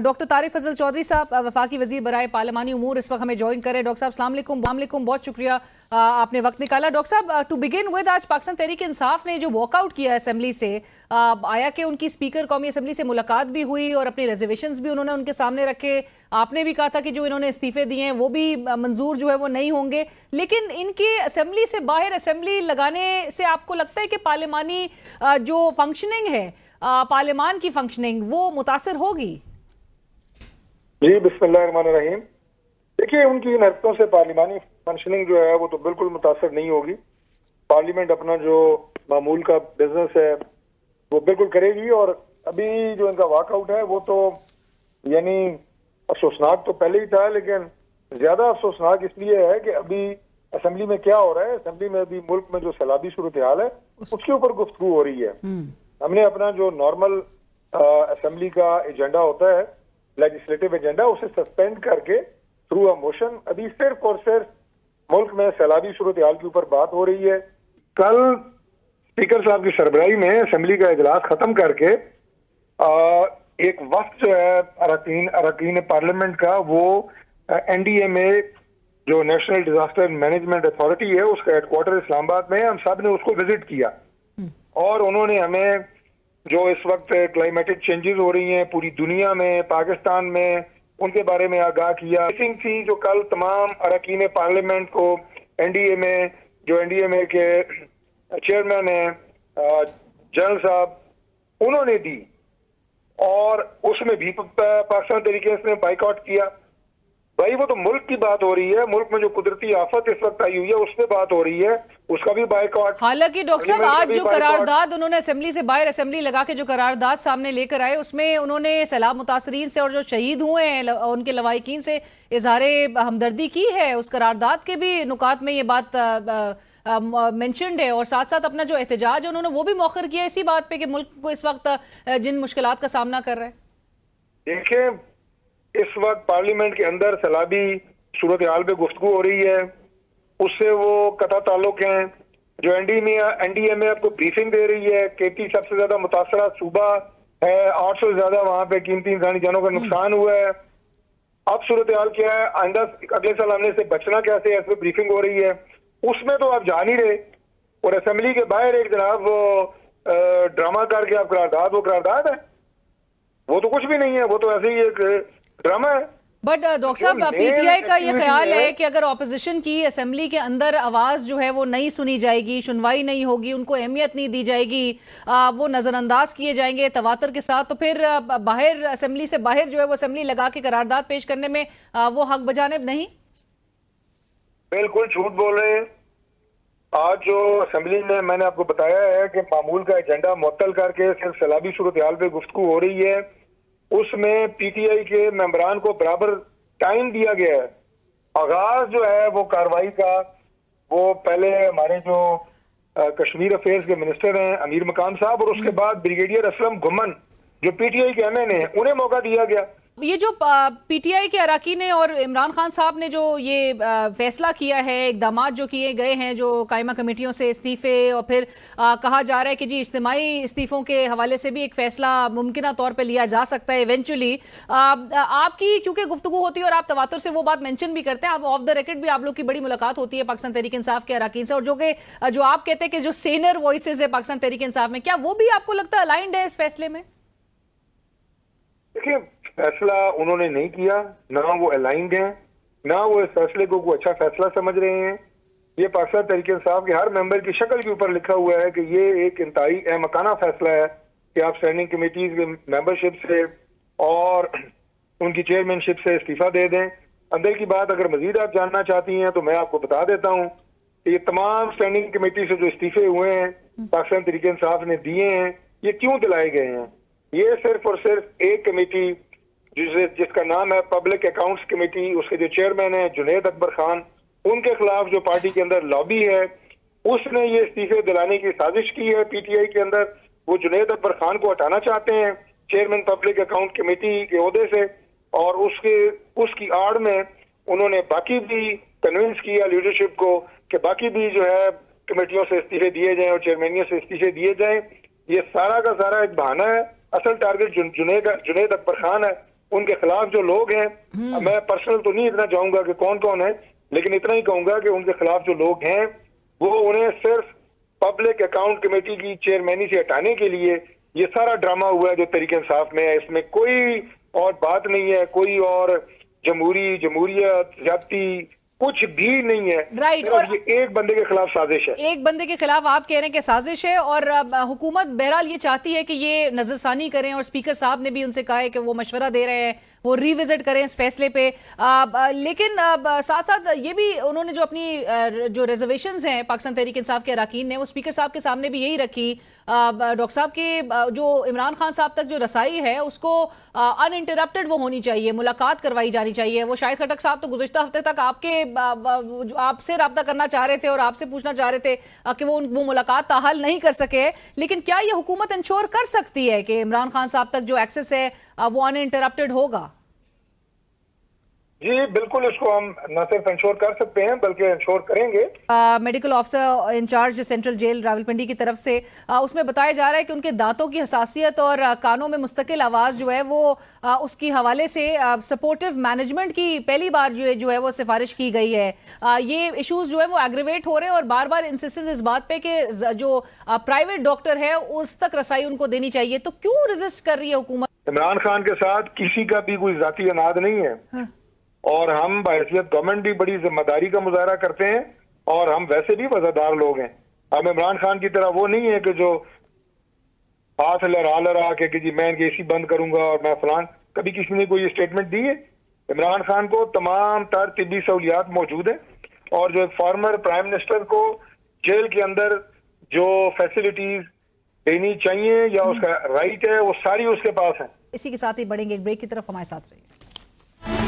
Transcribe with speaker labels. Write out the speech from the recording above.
Speaker 1: Doctor Tariq फजल चौधरी साहब, वफाकी वजीर बराए पार्लिमानी उमूर, इस वक्त हमें ज्वाइन करें। डॉक्टर साहब अस्सलाम वालेकुम, बहुत शुक्रिया आपने वक्त निकाला। डॉक्टर साहब, टू बिगिन विद, आज पाकिस्तान तहरीक इंसाफ ने जो वॉकआउट किया असेंबली से, आया कि उनकी स्पीकर कौमी असेंबली से मुलाकात भी हुई और अपने रिजर्वेशंस भी उन्होंने उनके सामने रखे। आपने भी कहा था कि जो इन्होंने इस्तीफे दिए हैं वो भी मंजूर जो है वो नहीं होंगे, लेकिन इनके असेंबली से बाहर असेंबली लगाने से आपको लगता है कि पार्लिमानी जो फंक्शनिंग है, पार्लियामान की फंक्शनिंग, वो मुतासर होगी?
Speaker 2: जी, बिस्मिल्लाहिर्रहमानिर्रहीम। देखिए, उनकी इन हरकतों से पार्लिमानी फंक्शनिंग जो है वो तो बिल्कुल मुतासर नहीं होगी। पार्लियामेंट अपना जो मामूल का बिजनेस है वो बिल्कुल करेगी। और अभी जो इनका वॉकआउट है वो तो यानी अफसोसनाक तो पहले ही था, लेकिन ज्यादा अफसोसनाक इसलिए है कि अभी असेंबली में क्या हो रहा है। असेंबली में अभी मुल्क में जो सैलाबी सूरत हाल है उसके ऊपर गुफ्तगू हो रही है। हमने अपना जो नॉर्मल असेंबली का एजेंडा होता है, लेजिस्लेटिव एजेंडा, उसे सस्पेंड करके थ्रू अ मोशन अभी सिर्फ और सिर्फ मुल्क में सैलाबी सूरत हाल के ऊपर बात हो रही है। कल स्पीकर साहब की सरबराही में असेंबली का इजलास खत्म करके एक वक्त जो है अरकान पार्लियामेंट का, वो एनडीए में जो नेशनल डिजास्टर मैनेजमेंट अथॉरिटी है उसका हेडक्वार्टर इस्लामाबाद में है, हम सब ने उसको विजिट किया और उन्होंने हमें जो इस वक्त क्लाइमेटिक चेंजेस हो रही हैं पूरी दुनिया में, पाकिस्तान में, उनके बारे में आगाह किया। मीटिंग थी जो कल तमाम अरकान पार्लियामेंट को एनडीए में, जो एनडीए में के चेयरमैन हैं जनरल साहब, उन्होंने दी और उसमें भी पाकिस्तान तरीके से बाइकआउट किया। भाई, वो तो मुल्क की बात हो रही है, मुल्क में जो कुदरती आफत इस वक्त आई हुई है उस पर बात हो रही है, उसका भी बाइकआउट।
Speaker 1: हालांकि डॉक्टर साहब, आज जो करारदाद उन्होंने असेंबली से बाहर असेंबली लगा के जो करारदाद सामने लेकर आए, उसमें उन्होंने सैलाब मुतासरीन से और जो शहीद हुए हैं उनके लवाहिकीन से इजहारे हमदर्दी की है। उस करारदाद के भी नुकात में ये बात मेंशन्ड है और साथ साथ अपना जो एहतजाज है उन्होंने वो भी मौखर किया इसी बात पे कि मुल्क को इस वक्त जिन मुश्किलात का सामना कर रहा है।
Speaker 2: देखिए, इस वक्त पार्लियामेंट के अंदर सैलाबी सूरत हाल पे गुफ्तगू हो रही है, उससे वो कता ताल्लुक हैं। जो एनडीए में आपको ब्रीफिंग दे रही है, केपी सबसे ज्यादा मुतासरा सूबा है, 800 से ज्यादा वहां पे कीमती इंसानी जानों का नुकसान हुआ है। अब सूरत हाल क्या है, आइंदा अगले साल हमने से बचना कैसे है, इस पर ब्रीफिंग हो रही है। उसमें तो आप जान ही रहे, और असेंबली के बाहर एक जनाब वो ड्रामा करके आप करारदाद, वो करारदाद है, वो तो कुछ भी नहीं है, वो तो ऐसे ही एक ड्रामा है।
Speaker 1: बट डॉक्टर साहब, पीटीआई का ये ख्याल है कि अगर ऑपोजिशन की असेंबली के अंदर आवाज जो है वो नहीं सुनी जाएगी, सुनवाई नहीं होगी, उनको अहमियत नहीं दी जाएगी, वो नजरअंदाज किए जाएंगे तवातर के साथ, तो फिर बाहर असेंबली से बाहर जो है वो असेंबली लगा के करारदाद पेश करने में वो हक बजानिब नहीं।
Speaker 2: बिल्कुल झूठ बोल रहे हैं। आज जो असेंबली में मैंने आपको बताया है कि मामूल का एजेंडा मुअत्तल करके सिर्फ सैलाबी सूरत हाल पे गुफ्तगू हो रही है, उसमें पीटीआई के मेंबरान को बराबर टाइम दिया गया है। आगाज जो है वो कार्रवाई का, वो पहले हमारे जो कश्मीर अफेयर्स के मिनिस्टर हैं अमीर मकाम साहब, और उसके बाद ब्रिगेडियर असलम गुमन जो पीटीआई के एमएन हैं, उन्हें मौका दिया गया।
Speaker 1: ये जो पीटीआई के अरकान ने और इमरान खान साहब ने जो ये फैसला किया है, इकदाम जो किए गए हैं, जो कायमा कमेटियों से इस्तीफे, और फिर कहा जा रहा है कि जी इज्तिमाई इस्तीफों के हवाले से भी एक फैसला मुमकिन तौर पे लिया जा सकता है इवेंचुअली। आपकी क्योंकि गुफ्तगू होती है और आप तवातुर से वो बात मेंशन भी करते हैं, आप ऑफ द रिकॉर्ड भी आप लोग की बड़ी मुलाकात होती है पाकिस्तान तहरीक इंसाफ के अरकान से, और जो आप कहते हैं कि जो सीनियर वॉइसेज है पाकिस्तान तहरीक इंसाफ में, क्या वो भी आपको लगता है अलाइंड है इस फैसले में?
Speaker 2: देखिए, फैसला उन्होंने नहीं किया, ना वो अलाइंड है, ना वो इस फैसले को कोई अच्छा फैसला समझ रहे हैं। ये पाकिस्तान तहरीक इंसाफ के हर मेंबर की शक्ल के ऊपर लिखा हुआ है कि ये एक इंतहाई अहमकाना फैसला है कि आप स्टैंडिंग कमेटीज के मेंबरशिप से और उनकी चेयरमैनशिप से इस्तीफा दे दें। अंदर की बात अगर मजीद आप जानना चाहती हैं तो मैं आपको बता देता हूँ कि ये तमाम स्टैंडिंग कमेटी से जो इस्तीफे हुए हैं पाकिस्तान तहरीक इंसाफ ने दिए हैं, ये क्यों दिलाए गए हैं? ये सिर्फ और सिर्फ एक कमेटी जिसका नाम है पब्लिक अकाउंट्स कमेटी, उसके जो चेयरमैन है जुनैद अकबर खान, उनके खिलाफ जो पार्टी के अंदर लॉबी है, उसने ये इस्तीफे दिलाने की साजिश की है पीटीआई के अंदर। वो जुनैद अकबर खान को हटाना चाहते हैं चेयरमैन पब्लिक अकाउंट कमेटी के ओहदे से, और उसकी आड़ में उन्होंने बाकी भी कन्विंस किया लीडरशिप को कि बाकी भी जो है कमेटियों से इस्तीफे दिए जाएं और चेयरमैनियों से इस्तीफे दिए जाएं। ये सारा का सारा एक बहाना है। असल टारगेट जुनैद अकबर खान है, उनके खिलाफ जो लोग हैं, मैं पर्सनल तो नहीं इतना चाहूंगा कि कौन कौन है, लेकिन इतना ही कहूंगा कि उनके खिलाफ जो लोग हैं वो उन्हें सिर्फ पब्लिक अकाउंट कमेटी की चेयरमैनी से हटाने के लिए ये सारा ड्रामा हुआ है जो तहरीक इंसाफ में है। इसमें कोई और बात नहीं है, कोई और जमहूरियत जाती कुछ भी नहीं है।
Speaker 1: राइट,
Speaker 2: सिर्फ
Speaker 1: और
Speaker 2: ये एक बंदे के खिलाफ साजिश है।
Speaker 1: एक बंदे के खिलाफ आप कह रहे हैं कि साजिश है, और हुकूमत बहरहाल ये चाहती है कि ये नजरसानी करें, और स्पीकर साहब ने भी उनसे कहा है कि वो मशवरा दे रहे हैं, वो रिविजिट करें इस फैसले पे। लेकिन साथ साथ ये भी उन्होंने जो अपनी जो रिजर्वेशंस हैं पाकिस्तान तहरीक इंसाफ के अरकान ने, वो स्पीकर साहब के सामने भी यही रखी। डॉक्टर साहब के जो इमरान खान साहब तक जो रसाई है उसको अनइंटरप्टेड वो होनी चाहिए, मुलाकात करवाई जानी चाहिए। वो शाहिद खटक साहब तो गुज़िश्ता हफ्ते तक आपसे रब्ता करना चाह रहे थे और आपसे पूछना चाह रहे थे कि वो मुलाकात ताहाल नहीं कर सके। लेकिन क्या ये हुकूमत इंश्योर कर सकती है कि इमरान खान साहब तक जो एक्सेस है वो अनइंटरप्टेड होगा?
Speaker 2: जी बिल्कुल, इसको हम न सिर्फ इंश्योर कर सकते हैं बल्कि इंश्योर करेंगे।
Speaker 1: Medical officer in charge central jail Rawalpindi की तरफ से उसमें बताया जा रहा है कि उनके दांतों की हसासियत और कानों में मुस्तकिल आवाज़ जो है वो उसकी हवाले से सपोर्टिव मैनेजमेंट की पहली बार जो है वो सिफारिश की गई है। ये इश्यूज जो है वो एग्रीवेट हो रहे हैं और बार बार इंसिस्टेंस इस बात पे कि जो प्राइवेट डॉक्टर है उस तक रसाई उनको देनी चाहिए। तो क्यों रेजिस्ट कर रही है हुकूमत?
Speaker 2: इमरान खान के साथ किसी का भी कोई जाती अनाद नहीं है।
Speaker 1: हाँ।
Speaker 2: और हम बहैसियत गवर्नमेंट भी बड़ी जिम्मेदारी का मुजाहरा करते हैं और हम वैसे भी वफादार लोग हैं। हम इमरान खान की तरह वो नहीं है कि जो हाथ लड़ा के जी मैं एसी बंद करूंगा और मैं फलान, कभी किसी ने कोई स्टेटमेंट दी है? इमरान खान को तमाम तर तिब्बी सहूलियात मौजूद है और जो फॉर्मर प्राइम मिनिस्टर को जेल के अंदर जो फैसिलिटीज देनी चाहिए या उसका राइट है वो सारी उसके पास है।
Speaker 1: इसी के साथ ही बढ़ेंगे एक ब्रेक की तरफ, हमारे साथ रहिए।